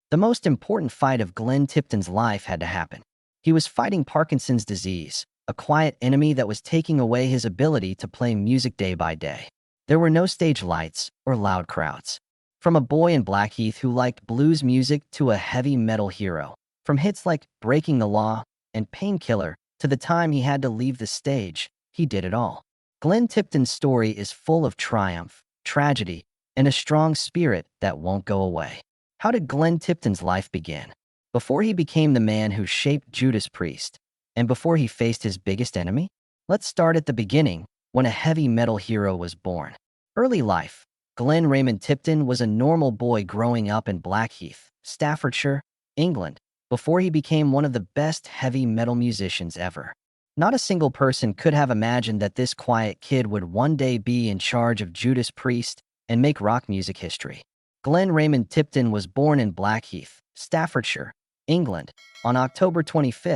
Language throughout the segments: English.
The most important fight of Glenn Tipton's life had to happen. He was fighting Parkinson's disease, a quiet enemy that was taking away his ability to play music day by day. There were no stage lights or loud crowds. From a boy in Blackheath who liked blues music to a heavy metal hero, from hits like Breaking the Law and Painkiller to the time he had to leave the stage, he did it all. Glenn Tipton's story is full of triumph, tragedy, and a strong spirit that won't go away. How did Glenn Tipton's life begin? Before he became the man who shaped Judas Priest, and before he faced his biggest enemy? Let's start at the beginning, when a heavy metal hero was born. Early life. Glenn Raymond Tipton was a normal boy growing up in Blackheath, Staffordshire, England, before he became one of the best heavy metal musicians ever. Not a single person could have imagined that this quiet kid would one day be in charge of Judas Priest and make rock music history. Glenn Raymond Tipton was born in Blackheath, Staffordshire, England, on October 25,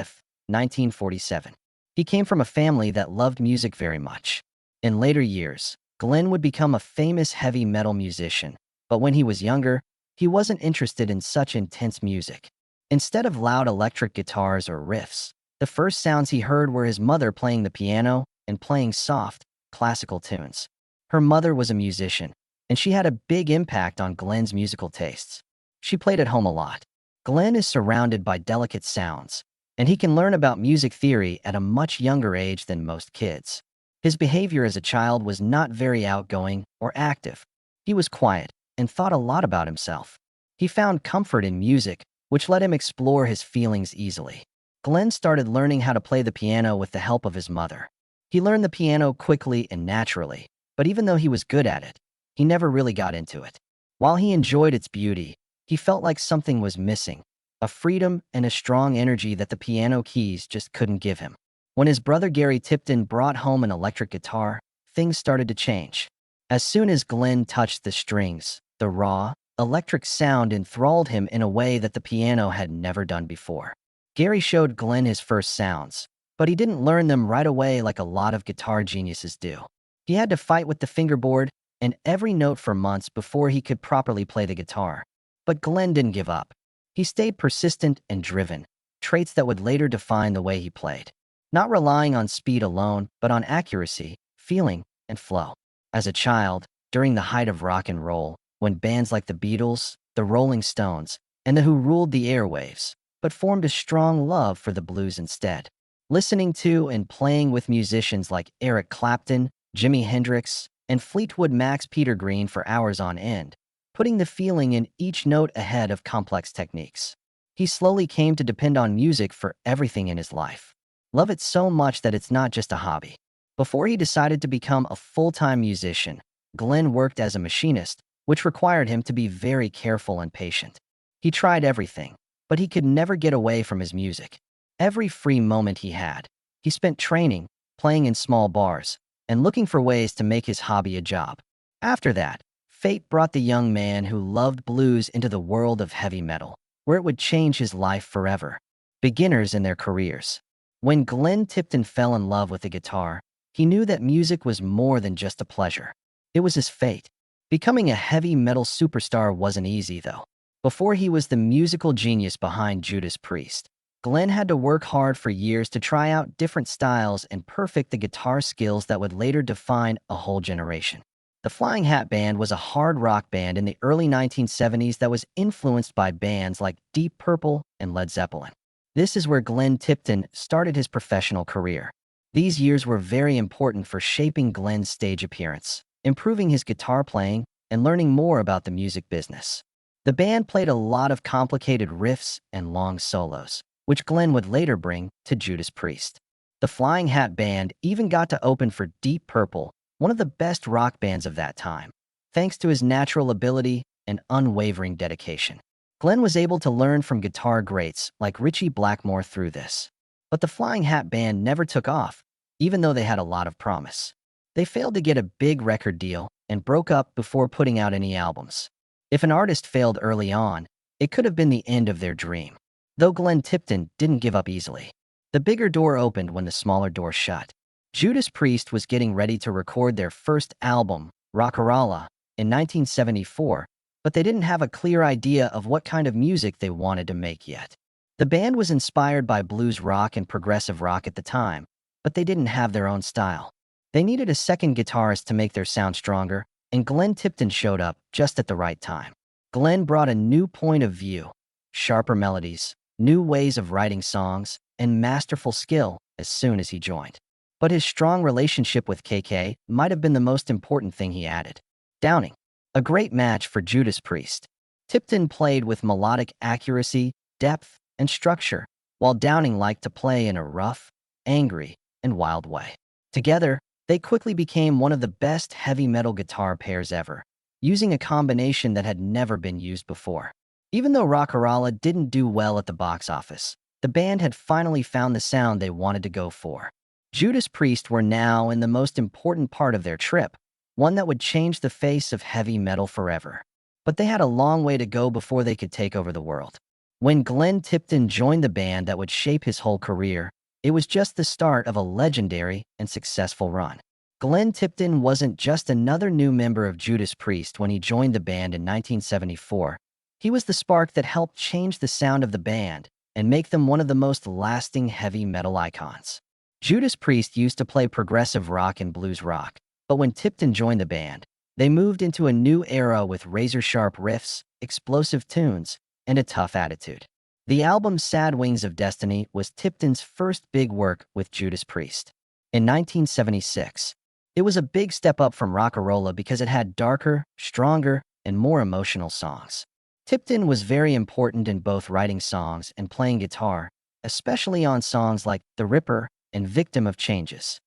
1947. He came from a family that loved music very much. In later years, Glenn would become a famous heavy metal musician, but when he was younger, he wasn't interested in such intense music. Instead of loud electric guitars or riffs, the first sounds he heard were his mother playing the piano and playing soft, classical tunes. Her mother was a musician, and she had a big impact on Glenn's musical tastes. She played at home a lot. Glenn is surrounded by delicate sounds, and he can learn about music theory at a much younger age than most kids. His behavior as a child was not very outgoing or active. He was quiet and thought a lot about himself. He found comfort in music, which let him explore his feelings easily. Glenn started learning how to play the piano with the help of his mother. He learned the piano quickly and naturally, but even though he was good at it, he never really got into it. While he enjoyed its beauty, he felt like something was missing, a freedom and a strong energy that the piano keys just couldn't give him. When his brother Gary Tipton brought home an electric guitar, things started to change. As soon as Glenn touched the strings, the raw, electric sound enthralled him in a way that the piano had never done before. Gary showed Glenn his first sounds, but he didn't learn them right away like a lot of guitar geniuses do. He had to fight with the fingerboard and every note for months before he could properly play the guitar. But Glenn didn't give up. He stayed persistent and driven, traits that would later define the way he played. Not relying on speed alone, but on accuracy, feeling, and flow. As a child, during the height of rock and roll, when bands like the Beatles, the Rolling Stones, and the Who ruled the airwaves, but formed a strong love for the blues instead. Listening to and playing with musicians like Eric Clapton, Jimi Hendrix, and Fleetwood Mac's Peter Green for hours on end, putting the feeling in each note ahead of complex techniques. He slowly came to depend on music for everything in his life. Love it so much that it's not just a hobby. Before he decided to become a full-time musician, Glenn worked as a machinist, which required him to be very careful and patient. He tried everything, but he could never get away from his music. Every free moment he had, he spent training, playing in small bars, and looking for ways to make his hobby a job. After that, fate brought the young man who loved blues into the world of heavy metal, where it would change his life forever. Beginners in their careers. When Glenn Tipton fell in love with the guitar, he knew that music was more than just a pleasure. It was his fate. Becoming a heavy metal superstar wasn't easy, though. Before he was the musical genius behind Judas Priest, Glenn had to work hard for years to try out different styles and perfect the guitar skills that would later define a whole generation. The Flying Hat Band was a hard rock band in the early 1970s that was influenced by bands like Deep Purple and Led Zeppelin. This is where Glenn Tipton started his professional career. These years were very important for shaping Glenn's stage appearance, improving his guitar playing, and learning more about the music business. The band played a lot of complicated riffs and long solos, which Glenn would later bring to Judas Priest. The Flying Hat Band even got to open for Deep Purple, one of the best rock bands of that time, thanks to his natural ability and unwavering dedication. Glenn was able to learn from guitar greats like Ritchie Blackmore through this. But the Flying Hat Band never took off, even though they had a lot of promise. They failed to get a big record deal and broke up before putting out any albums. If an artist failed early on, it could have been the end of their dream. Though Glenn Tipton didn't give up easily. The bigger door opened when the smaller door shut. Judas Priest was getting ready to record their first album, Rockaralla, in 1974, but they didn't have a clear idea of what kind of music they wanted to make yet. The band was inspired by blues rock and progressive rock at the time, but they didn't have their own style. They needed a second guitarist to make their sound stronger, and Glenn Tipton showed up just at the right time. Glenn brought a new point of view, sharper melodies, new ways of writing songs, and masterful skill as soon as he joined. But his strong relationship with KK might have been the most important thing he added. Downing, a great match for Judas Priest. Tipton played with melodic accuracy, depth, and structure, while Downing liked to play in a rough, angry, and wild way. Together, they quickly became one of the best heavy metal guitar pairs ever, using a combination that had never been used before. Even though Rock'n'Rolla didn't do well at the box office, the band had finally found the sound they wanted to go for. Judas Priest were now in the most important part of their trip, one that would change the face of heavy metal forever. But they had a long way to go before they could take over the world. When Glenn Tipton joined the band that would shape his whole career, it was just the start of a legendary and successful run. Glenn Tipton wasn't just another new member of Judas Priest when he joined the band in 1974. He was the spark that helped change the sound of the band and make them one of the most lasting heavy metal icons. Judas Priest used to play progressive rock and blues rock, but when Tipton joined the band, they moved into a new era with razor-sharp riffs, explosive tunes, and a tough attitude. The album Sad Wings of Destiny was Tipton's first big work with Judas Priest. In 1976, it was a big step up from Rock'n'Rolla because it had darker, stronger, and more emotional songs. Tipton was very important in both writing songs and playing guitar, especially on songs like The Ripper and Victim of Changes.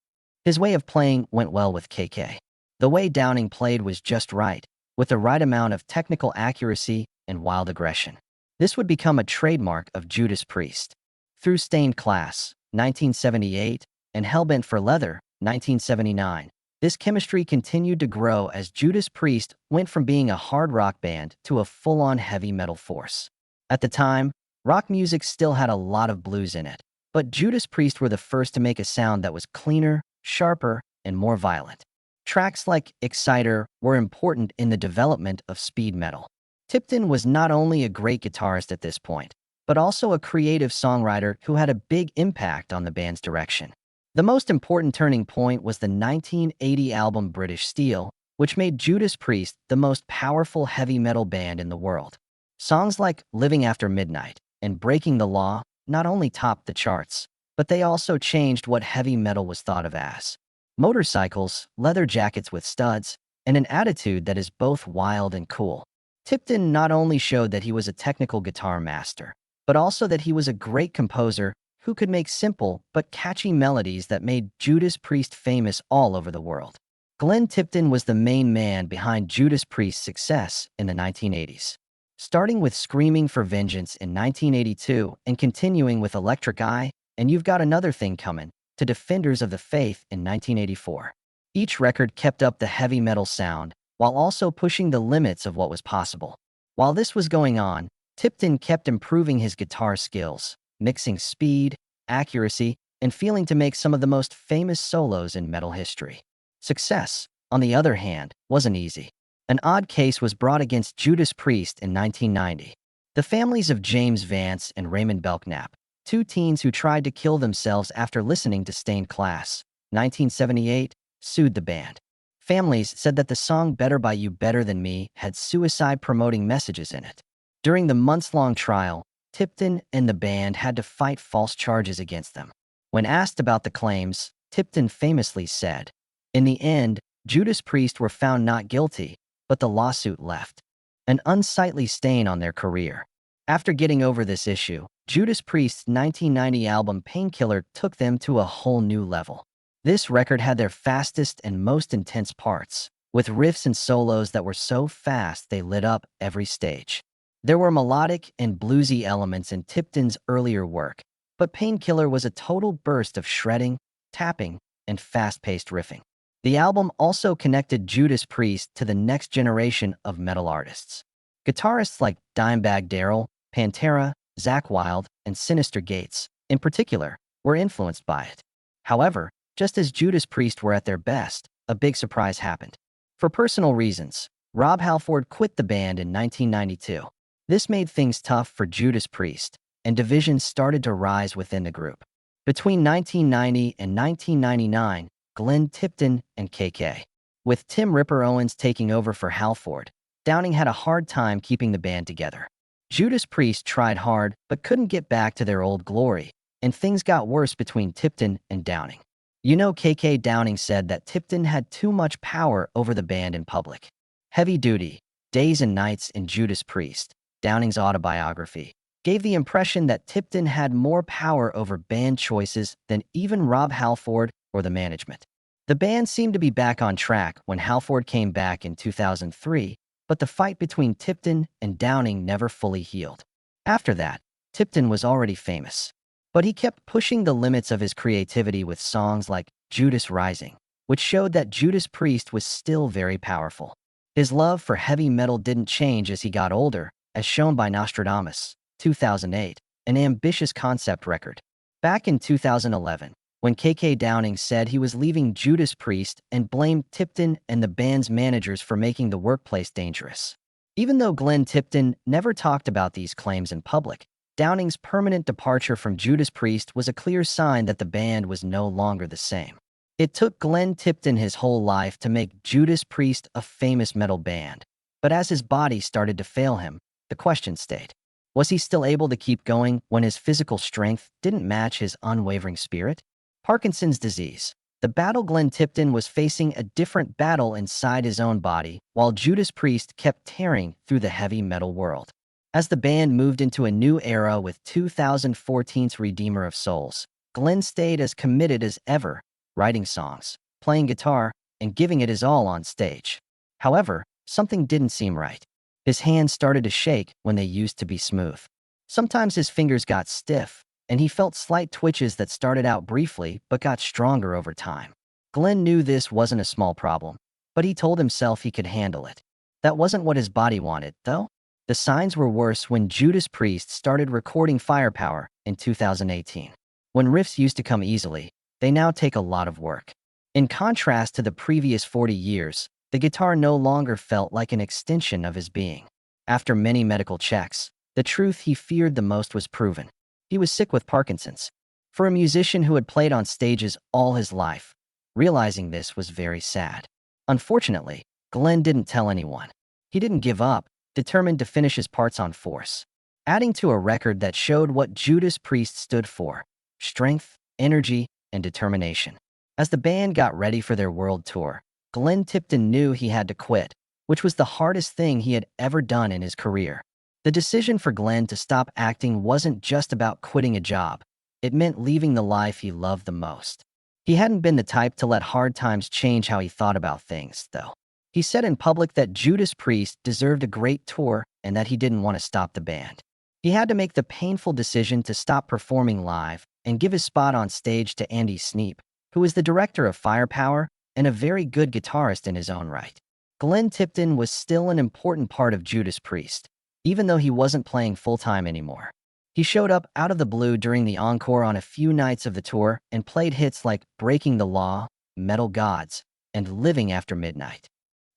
His way of playing went well with KK. The way Downing played was just right, with the right amount of technical accuracy and wild aggression. This would become a trademark of Judas Priest. Through Stained Class, 1978, and Hellbent for Leather, 1979, this chemistry continued to grow as Judas Priest went from being a hard rock band to a full-on heavy metal force. At the time, rock music still had a lot of blues in it, but Judas Priest were the first to make a sound that was cleaner, sharper, and more violent. Tracks like Exciter were important in the development of speed metal. Tipton was not only a great guitarist at this point, but also a creative songwriter who had a big impact on the band's direction. The most important turning point was the 1980 album British Steel, which made Judas Priest the most powerful heavy metal band in the world. Songs like Living After Midnight and Breaking the Law not only topped the charts, but they also changed what heavy metal was thought of as. Motorcycles, leather jackets with studs, and an attitude that is both wild and cool. Tipton not only showed that he was a technical guitar master, but also that he was a great composer who could make simple but catchy melodies that made Judas Priest famous all over the world. Glenn Tipton was the main man behind Judas Priest's success in the 1980s. Starting with Screaming for Vengeance in 1982 and continuing with Electric Eye and You've Got Another Thing Coming to Defenders of the Faith in 1984. Each record kept up the heavy metal sound while also pushing the limits of what was possible. While this was going on, Tipton kept improving his guitar skills, mixing speed, accuracy, and feeling to make some of the most famous solos in metal history. Success, on the other hand, wasn't easy. An odd case was brought against Judas Priest in 1990. The families of James Vance and Raymond Belknap, two teens who tried to kill themselves after listening to Stained Class, 1978, sued the band. Families said that the song Better by You Better Than Me had suicide-promoting messages in it. During the months-long trial, Tipton and the band had to fight false charges against them. When asked about the claims, Tipton famously said, "In the end, Judas Priest were found not guilty, but the lawsuit left an unsightly stain on their career." After getting over this issue, Judas Priest's 1990 album Painkiller took them to a whole new level. This record had their fastest and most intense parts, with riffs and solos that were so fast they lit up every stage. There were melodic and bluesy elements in Tipton's earlier work, but Painkiller was a total burst of shredding, tapping, and fast-paced riffing. The album also connected Judas Priest to the next generation of metal artists. Guitarists like Dimebag Darrell, Pantera, Zakk Wylde, and Sinister Gates, in particular, were influenced by it. However, just as Judas Priest were at their best, a big surprise happened. For personal reasons, Rob Halford quit the band in 1992. This made things tough for Judas Priest, and divisions started to rise within the group. Between 1990 and 1999, Glenn Tipton and KK. With Tim Ripper Owens taking over for Halford, Downing had a hard time keeping the band together. Judas Priest tried hard but couldn't get back to their old glory, and things got worse between Tipton and Downing. KK Downing said that Tipton had too much power over the band in public. Heavy Duty, Days and Nights in Judas Priest, Downing's autobiography, gave the impression that Tipton had more power over band choices than even Rob Halford or the management. The band seemed to be back on track when Halford came back in 2003, but the fight between Tipton and Downing never fully healed. After that, Tipton was already famous, but he kept pushing the limits of his creativity with songs like Judas Rising, which showed that Judas Priest was still very powerful. His love for heavy metal didn't change as he got older, as shown by Nostradamus, 2008, an ambitious concept record. Back in 2011, when KK Downing said he was leaving Judas Priest and blamed Tipton and the band's managers for making the workplace dangerous. Even though Glenn Tipton never talked about these claims in public, Downing's permanent departure from Judas Priest was a clear sign that the band was no longer the same. It took Glenn Tipton his whole life to make Judas Priest a famous metal band, but as his body started to fail him, the question stayed. Was he still able to keep going when his physical strength didn't match his unwavering spirit? Parkinson's disease. The battle Glenn Tipton was facing a different battle inside his own body, while Judas Priest kept tearing through the heavy metal world. As the band moved into a new era with 2014's Redeemer of Souls, Glenn stayed as committed as ever, writing songs, playing guitar, and giving it his all on stage. However, something didn't seem right. His hands started to shake when they used to be smooth. Sometimes his fingers got stiff, and he felt slight twitches that started out briefly but got stronger over time. Glenn knew this wasn't a small problem, but he told himself he could handle it. That wasn't what his body wanted, though. The signs were worse when Judas Priest started recording Firepower in 2018. When riffs used to come easily, they now take a lot of work. In contrast to the previous 40 years, the guitar no longer felt like an extension of his being. After many medical checks, the truth he feared the most was proven. He was sick with Parkinson's. For a musician who had played on stages all his life, realizing this was very sad. Unfortunately, Glenn didn't tell anyone. He didn't give up, determined to finish his parts on force, adding to a record that showed what Judas Priest stood for: strength, energy, and determination. As the band got ready for their world tour, Glenn Tipton knew he had to quit, which was the hardest thing he had ever done in his career. The decision for Glenn to stop acting wasn't just about quitting a job. It meant leaving the life he loved the most. He hadn't been the type to let hard times change how he thought about things, though. He said in public that Judas Priest deserved a great tour and that he didn't want to stop the band. He had to make the painful decision to stop performing live and give his spot on stage to Andy Sneap, who is the director of Firepower and a very good guitarist in his own right. Glenn Tipton was still an important part of Judas Priest, even though he wasn't playing full-time anymore. He showed up out of the blue during the encore on a few nights of the tour and played hits like Breaking the Law, Metal Gods, and Living After Midnight.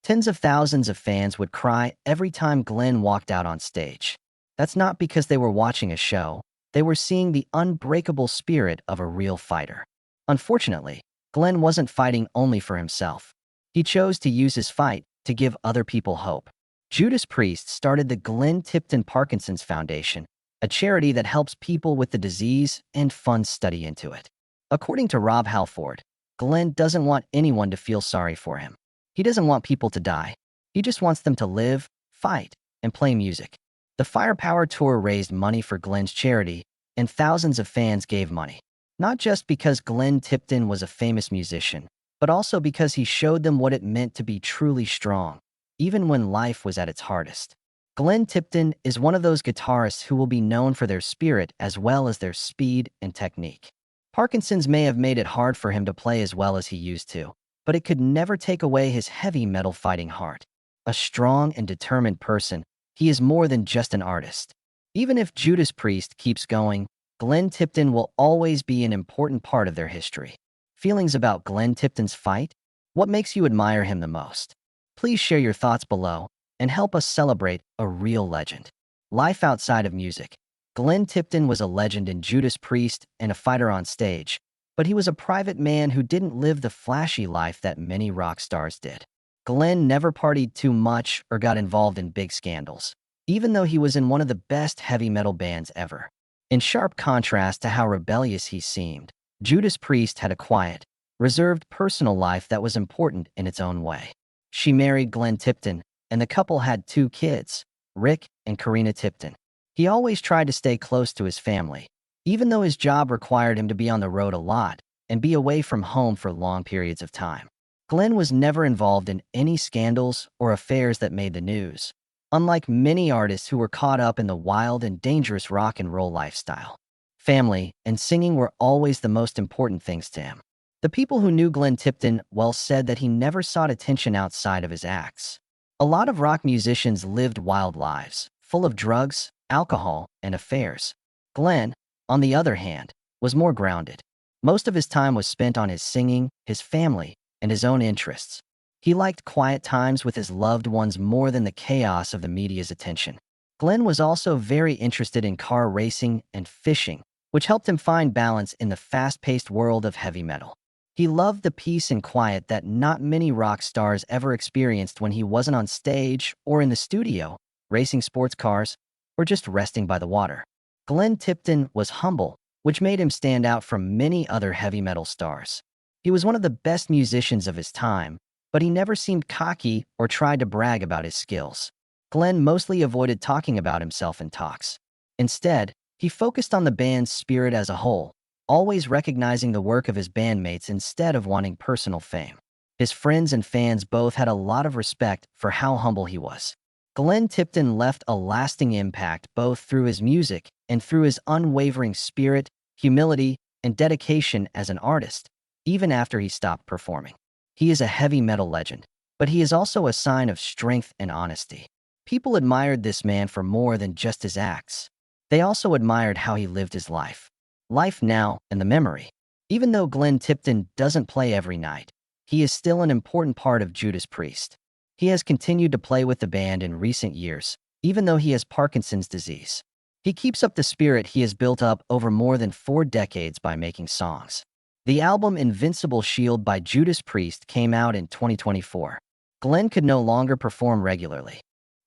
Tens of thousands of fans would cry every time Glenn walked out on stage. That's not because they were watching a show. They were seeing the unbreakable spirit of a real fighter. Unfortunately, Glenn wasn't fighting only for himself. He chose to use his fight to give other people hope. Judas Priest started the Glenn Tipton Parkinson's Foundation, a charity that helps people with the disease and funds study into it. According to Rob Halford, Glenn doesn't want anyone to feel sorry for him. He doesn't want people to die. He just wants them to live, fight, and play music. The Firepower Tour raised money for Glenn's charity, and thousands of fans gave money. Not just because Glenn Tipton was a famous musician, but also because he showed them what it meant to be truly strong, even when life was at its hardest. Glenn Tipton is one of those guitarists who will be known for their spirit as well as their speed and technique. Parkinson's may have made it hard for him to play as well as he used to, but it could never take away his heavy metal fighting heart. A strong and determined person, he is more than just an artist. Even if Judas Priest keeps going, Glenn Tipton will always be an important part of their history. Feelings about Glenn Tipton's fight? What makes you admire him the most? Please share your thoughts below and help us celebrate a real legend. Life outside of music. Glenn Tipton was a legend in Judas Priest and a fighter on stage, but he was a private man who didn't live the flashy life that many rock stars did. Glenn never partied too much or got involved in big scandals, even though he was in one of the best heavy metal bands ever. In sharp contrast to how rebellious he seemed, Judas Priest had a quiet, reserved personal life that was important in its own way. She married Glenn Tipton, and the couple had 2 kids, Rick and Karina Tipton. He always tried to stay close to his family, even though his job required him to be on the road a lot and be away from home for long periods of time. Glenn was never involved in any scandals or affairs that made the news, unlike many artists who were caught up in the wild and dangerous rock and roll lifestyle. Family and singing were always the most important things to him. The people who knew Glenn Tipton well said that he never sought attention outside of his acts. A lot of rock musicians lived wild lives, full of drugs, alcohol, and affairs. Glenn, on the other hand, was more grounded. Most of his time was spent on his singing, his family, and his own interests. He liked quiet times with his loved ones more than the chaos of the media's attention. Glenn was also very interested in car racing and fishing, which helped him find balance in the fast-paced world of heavy metal. He loved the peace and quiet that not many rock stars ever experienced when he wasn't on stage or in the studio, racing sports cars, or just resting by the water. Glenn Tipton was humble, which made him stand out from many other heavy metal stars. He was one of the best musicians of his time, but he never seemed cocky or tried to brag about his skills. Glenn mostly avoided talking about himself in talks. Instead, he focused on the band's spirit as a whole, always recognizing the work of his bandmates instead of wanting personal fame. His friends and fans both had a lot of respect for how humble he was. Glenn Tipton left a lasting impact both through his music and through his unwavering spirit, humility, and dedication as an artist, even after he stopped performing. He is a heavy metal legend, but he is also a sign of strength and honesty. People admired this man for more than just his acts. They also admired how he lived his life. Life now and the memory. Even though Glenn Tipton doesn't play every night, he is still an important part of Judas Priest. He has continued to play with the band in recent years, even though he has Parkinson's disease. He keeps up the spirit he has built up over more than 4 decades by making songs. The album Invincible Shield by Judas Priest came out in 2024. Glenn could no longer perform regularly,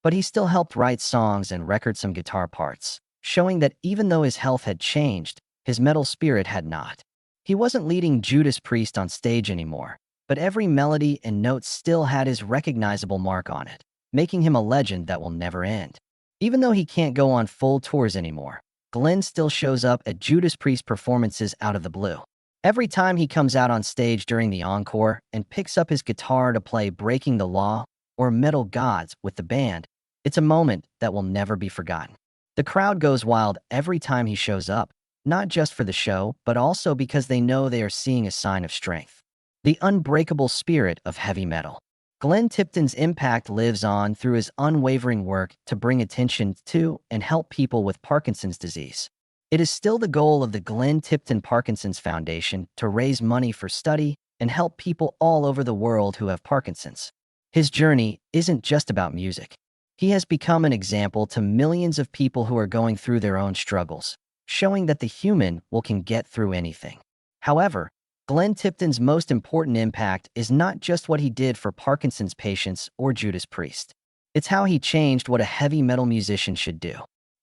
but he still helped write songs and record some guitar parts, showing that even though his health had changed, his metal spirit had not. He wasn't leading Judas Priest on stage anymore, but every melody and note still had his recognizable mark on it, making him a legend that will never end. Even though he can't go on full tours anymore, Glenn still shows up at Judas Priest performances out of the blue. Every time he comes out on stage during the encore and picks up his guitar to play Breaking the Law or Metal Gods with the band, it's a moment that will never be forgotten. The crowd goes wild every time he shows up, not just for the show, but also because they know they are seeing a sign of strength. The unbreakable spirit of heavy metal. Glenn Tipton's impact lives on through his unwavering work to bring attention to and help people with Parkinson's disease. It is still the goal of the Glenn Tipton Parkinson's Foundation to raise money for study and help people all over the world who have Parkinson's. His journey isn't just about music. He has become an example to millions of people who are going through their own struggles, showing that the human can get through anything. However, Glenn Tipton's most important impact is not just what he did for Parkinson's patients or Judas Priest. It's how he changed what a heavy metal musician should do.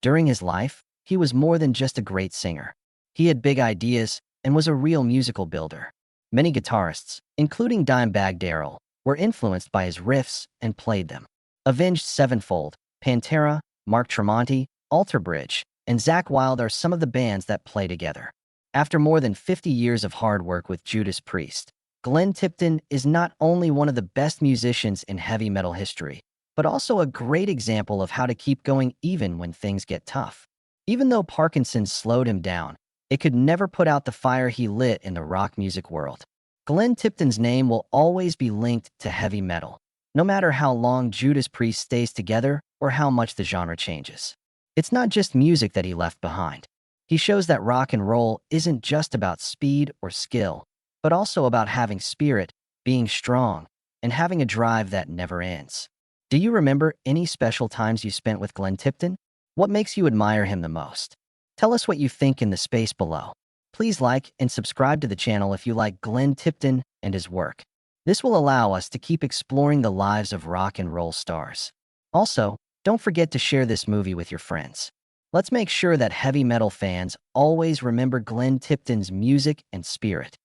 During his life, he was more than just a great singer. He had big ideas and was a real musical builder. Many guitarists, including Dimebag Darrell, were influenced by his riffs and played them. Avenged Sevenfold, Pantera, Mark Tremonti, Alter Bridge, and Zakk Wylde are some of the bands that play together. After more than 50 years of hard work with Judas Priest, Glenn Tipton is not only one of the best musicians in heavy metal history, but also a great example of how to keep going even when things get tough. Even though Parkinson's slowed him down, it could never put out the fire he lit in the rock music world. Glenn Tipton's name will always be linked to heavy metal, no matter how long Judas Priest stays together or how much the genre changes. It's not just music that he left behind. He shows that rock and roll isn't just about speed or skill, but also about having spirit, being strong, and having a drive that never ends. Do you remember any special times you spent with Glenn Tipton? What makes you admire him the most? Tell us what you think in the space below. Please like and subscribe to the channel if you like Glenn Tipton and his work. This will allow us to keep exploring the lives of rock and roll stars. Also, don't forget to share this movie with your friends. Let's make sure that heavy metal fans always remember Glenn Tipton's music and spirit.